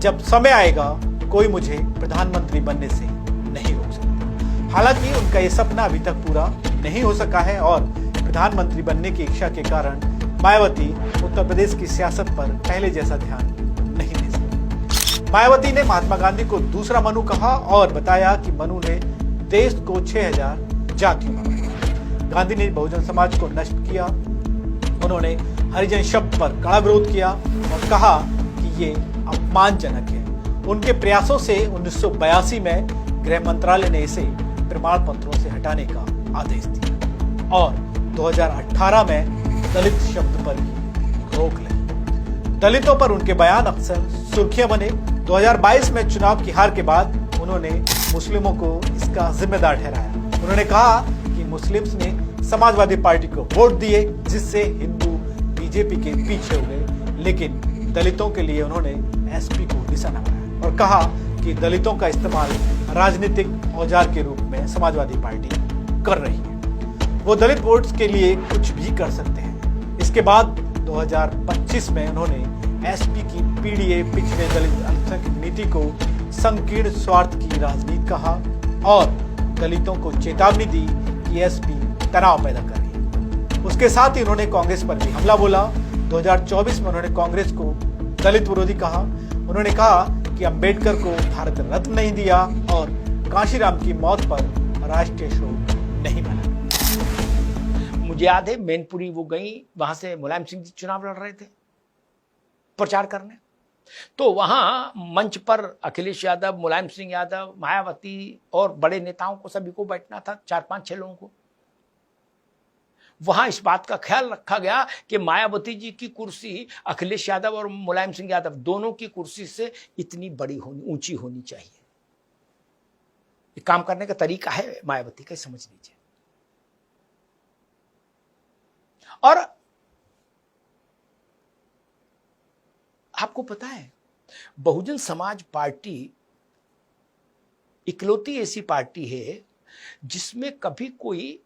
जब समय आएगा कोई मुझे प्रधानमंत्री बनने से नहीं रोक सकता। हालांकि उनका ये सपना अभी तक पूरा नहीं हो सका है और प्रधानमंत्री बनने की इच्छा के कारण मायावती उत्तर प्रदेश की सियासत पर पहले जैसा ध्यान नहीं दे सकती। मायावती ने महात्मा गांधी को दूसरा मनु कहा और बताया कि मनु ने देश को 6000 जातियों में बांटा। गांधी ने बहुजन समाज को नष्ट किया। उन्होंने हरिजन शब्द पर कड़ा विरोध किया और कहा कि ये अपमानजनक है। उनके प्रयासों से 1982 में गृह मंत्रालय ने इसे प्रमाण पत्रों से हटाने का आदेश दिया और 2018 में दलित शब्द पर भी रोक लगी। दलितों पर उनके बयान अक्सर सुर्खियां बने। 2022 में चुनाव की हार के बाद उन्होंने मुस्लिमों को इसका जिम्मेदार ठहराया। उन्होंने कहा कि मुस्लिम्स ने समाजवादी पार्टी को वोट दिए, जिससे हिंदू बीजेपी के पीछे हो गए, लेकिन दलितों के लिए उन्होंने एसपी को निशाना बनाया और कहा कि दलितों का इस्तेमाल राजनीतिक औजार के रूप में समाजवादी पार्टी कर रही है। वो दलित वोट्स के लिए कुछ भी कर सकते हैं। इसके बाद 2025 में उन्होंने एसपी की पीडीए पिछड़े दलित अल्पसंख्यक नीति को संकीर्ण स्वार्थ की राजनीति कहा और दलितों को चेतावनी दी कि एसपी तनाव पैदा कर रही है। उसके साथ ही उन्होंने कांग्रेस पर भी हमला बोला। 2024 में उन्होंने कांग्रेस को दलित विरोधी कहा। उन्होंने कहा कि अंबेडकर को भारत रत्न नहीं दिया और काशीराम की मौत पर राष्ट्रीय शोक नहीं मनाया। मुझे याद है मैनपुरी वो गई, वहां से मुलायम सिंह जी चुनाव लड़ रहे थे प्रचार करने, तो वहां मंच पर अखिलेश यादव, मुलायम सिंह यादव, मायावती और बड़े नेताओं को सभी को बैठना था, 4-5-6 लोगों को। वहां इस बात का ख्याल रखा गया कि मायावती जी की कुर्सी अखिलेश यादव और मुलायम सिंह यादव दोनों की कुर्सी से इतनी बड़ी होनी, ऊंची होनी चाहिए। ये काम करने का तरीका है मायावती का, समझ लीजिए। और आपको पता है बहुजन समाज पार्टी इकलौती ऐसी पार्टी है जिसमें कभी कोई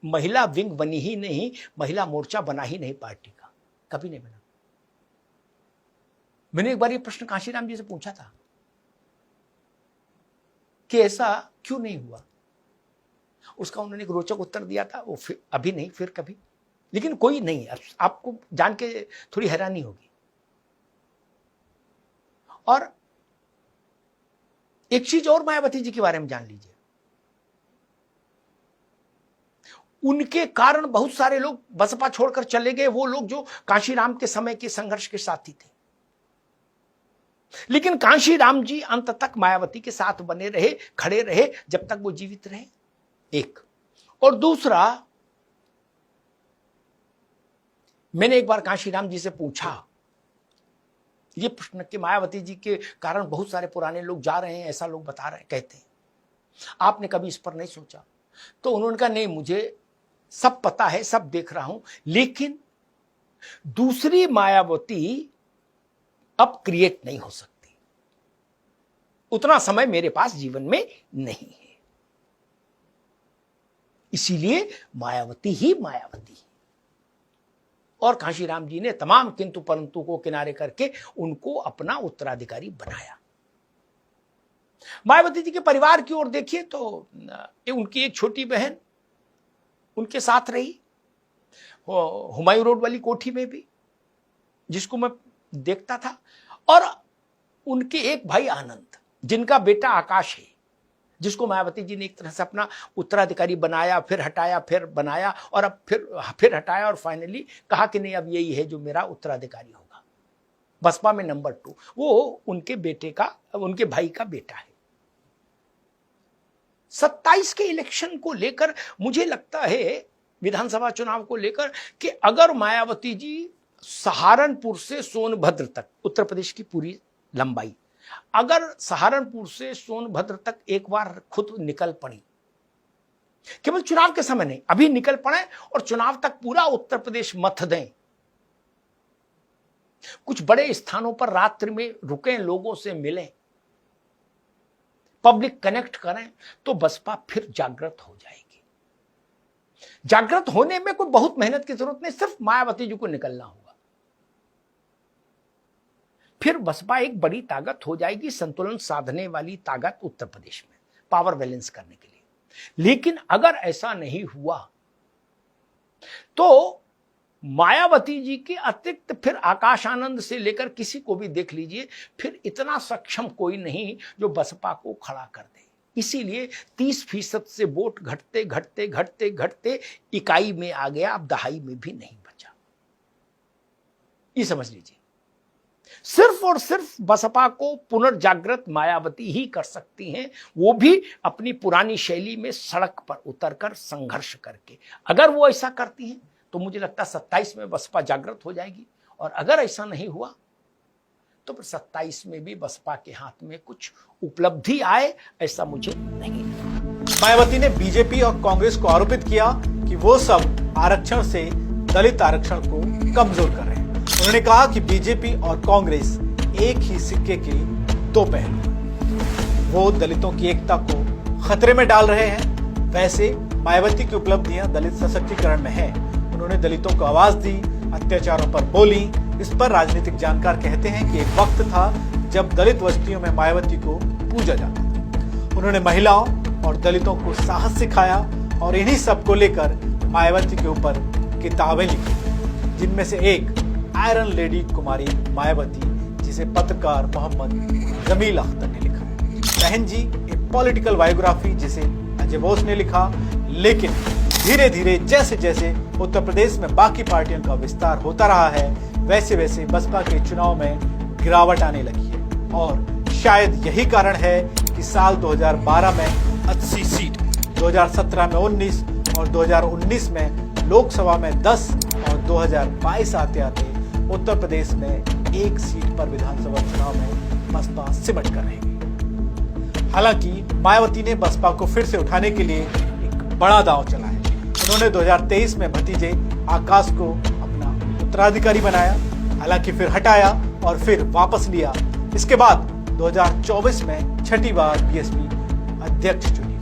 महिला विंग बनी ही नहीं, महिला मोर्चा बना ही नहीं पार्टी का, कभी नहीं बना। मैंने एक बार ये प्रश्न काशीराम जी से पूछा था कि ऐसा क्यों नहीं हुआ। उसका उन्होंने एक रोचक उत्तर दिया था, वो फिर अभी नहीं फिर कभी, लेकिन कोई नहीं। आपको जान के थोड़ी हैरानी होगी। और एक चीज और मायावती जी के बारे में जान लीजिए, उनके कारण बहुत सारे लोग बसपा छोड़कर चले गए, वो लोग जो काशीराम के समय के संघर्ष के साथी थे। लेकिन काशीराम जी अंत तक मायावती के साथ बने रहे, खड़े रहे जब तक वो जीवित रहे, एक। और दूसरा, मैंने एक बार काशीराम जी से पूछा ये प्रश्न कि मायावती जी के कारण बहुत सारे पुराने लोग जा रहे हैं, ऐसा लोग बता रहे कहते हैं, आपने कभी इस पर नहीं सोचा? तो उन्होंने कहा नहीं, मुझे सब पता है, सब देख रहा हूं, लेकिन दूसरी मायावती अब क्रिएट नहीं हो सकती, उतना समय मेरे पास जीवन में नहीं है, इसीलिए मायावती ही मायावती है। और काशीराम जी ने तमाम किंतु परंतु को किनारे करके उनको अपना उत्तराधिकारी बनाया। मायावती जी के परिवार की ओर देखिए तो उनकी एक छोटी बहन उनके साथ रही हुमायूं रोड वाली कोठी में भी, जिसको मैं देखता था, और उनके एक भाई आनंद, जिनका बेटा आकाश है, जिसको मायावती जी ने एक तरह से अपना उत्तराधिकारी बनाया, फिर हटाया, फिर बनाया, और अब फिर हटाया, और फाइनली कहा कि नहीं अब यही है जो मेरा उत्तराधिकारी होगा। बसपा में नंबर 2 वो उनके भाई का बेटा है। 27 के इलेक्शन को लेकर मुझे लगता है, विधानसभा चुनाव को लेकर, कि अगर मायावती जी सहारनपुर से सोनभद्र तक, उत्तर प्रदेश की पूरी लंबाई, अगर सहारनपुर से सोनभद्र तक एक बार खुद निकल पड़ी, केवल चुनाव के समय नहीं, अभी निकल पड़े और चुनाव तक पूरा उत्तर प्रदेश मथ दें, कुछ बड़े स्थानों पर रात्रि में रुकें, लोगों से मिलें, पब्लिक कनेक्ट करें, तो बसपा फिर जागृत हो जाएगी। जागृत होने में कोई बहुत मेहनत की जरूरत नहीं, सिर्फ मायावती जी को निकलना होगा। फिर बसपा एक बड़ी ताकत हो जाएगी, संतुलन साधने वाली ताकत उत्तर प्रदेश में, पावर बैलेंस करने के लिए। लेकिन अगर ऐसा नहीं हुआ तो मायावती जी के अतिरिक्त फिर आकाश आनंद से लेकर किसी को भी देख लीजिए, फिर इतना सक्षम कोई नहीं जो बसपा को खड़ा कर दे। इसीलिए 30% से वोट घटते घटते घटते घटते इकाई में आ गया, अब दहाई में भी नहीं बचा। ये समझ लीजिए, सिर्फ और सिर्फ बसपा को पुनर्जागृत मायावती ही कर सकती हैं, वो भी अपनी पुरानी शैली में सड़क पर उतरकर संघर्ष करके। अगर वो ऐसा करती हैं तो मुझे लगता है 27 में बसपा जागृत हो जाएगी, और अगर ऐसा नहीं हुआ तो फिर 27 में भी बसपा के हाथ में कुछ उपलब्धि आए, ऐसा मुझे नहीं लगता। मायावती ने बीजेपी और कांग्रेस को आरोपित किया कि वो सब आरक्षण से दलित आरक्षण को कमजोर कर रहे हैं। उन्होंने कहा कि बीजेपी और कांग्रेस एक ही सिक्के के दो पहलू, वो दलितों की एकता को खतरे में डाल रहे हैं। वैसे मायावती की उपलब्धियां दलित सशक्तिकरण में है। उन्होंने दलितों को आवाज दी, अत्याचारों पर बोली। इस पर राजनीतिक जानकार कहते हैं कि एक वक्त था जब दलित बस्तियों में मायावती को पूजा जाता था। उन्होंने महिलाओं और दलितों को साहस सिखाया, और इन्हीं सब को लेकर मायावती के ऊपर किताबें लिखी, जिनमें से एक आयरन लेडी कुमारी मायावती, जिसे पत्रकार मोहम्मद जमील अख्तर ने लिखा है। बहन जी एक पॉलिटिकल बायोग्राफी जिसे अजय बोस ने लिखा। लेकिन धीरे धीरे जैसे जैसे उत्तर प्रदेश में बाकी पार्टियों का विस्तार होता रहा है, वैसे वैसे बसपा के चुनाव में गिरावट आने लगी है। और शायद यही कारण है कि साल 2012 में 80 सीट, 2017 में 19 और 2019 में लोकसभा में 10 और 2022 आते आते उत्तर प्रदेश में 1 सीट पर विधानसभा चुनाव में बसपा सिमट कर रहेगी। हालांकि मायावती ने बसपा को फिर से उठाने के लिए एक बड़ा दांव चला है। उन्होंने 2023 में भतीजे आकाश को अपना उत्तराधिकारी बनाया, हालांकि फिर हटाया और फिर वापस लिया। इसके बाद 2024 में छठी बार बीएसपी अध्यक्ष चुनी।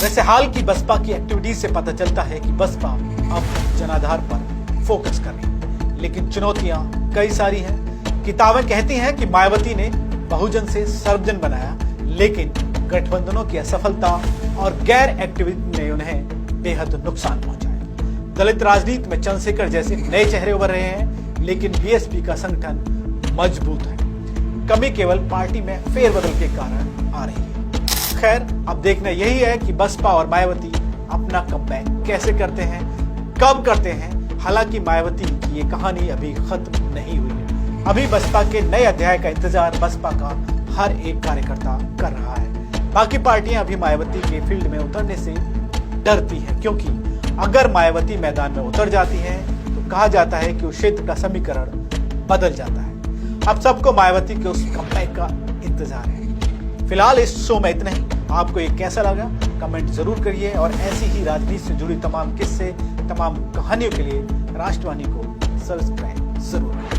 वैसे हाल की बसपा की एक्टिविटीज से पता चलता है कि बसपा अब जनाधार पर फोकस कर रही है, लेकिन चुनौतियां कई सारी हैं। किताबें कहती हैं कि मायावती ने बहुजन से सर्वजन बनाया, लेकिन गठबंधनों की असफलता और गैर एक्टिविटी ने उन्हें बेहद नुकसान पहुंचाया। दलित राजनीति में चंद्रशेखर जैसे नए चेहरे उभर रहे हैं, लेकिन बीएसपी का संगठन मजबूत है। कमी केवल पार्टी में फेरबदल के कारण आ रही है। खैर, अब देखना यही है कि बसपा और मायावती अपना कमबैक कैसे करते हैं, कब करते हैं। हालांकि मायावती की ये कहानी अभी खत्म नहीं हुई है। अभी बसपा के नए अध्याय का इंतजार बसपा का हर एक कार्यकर्ता कर रहा है। बाकी पार्टियां अभी मायावती के फील्ड में उतरने से डरती है, क्योंकि अगर मायावती मैदान में उतर जाती है तो कहा जाता है कि उस क्षेत्र का समीकरण बदल जाता है। अब सबको मायावती के उस कमबैक का इंतजार है। फिलहाल इस शो में इतना ही। आपको ये कैसा लगा कमेंट जरूर करिए, और ऐसी ही राजनीति से जुड़ी तमाम किस्से, तमाम कहानियों के लिए राष्ट्रवाणी को सब्सक्राइब जरूर करें।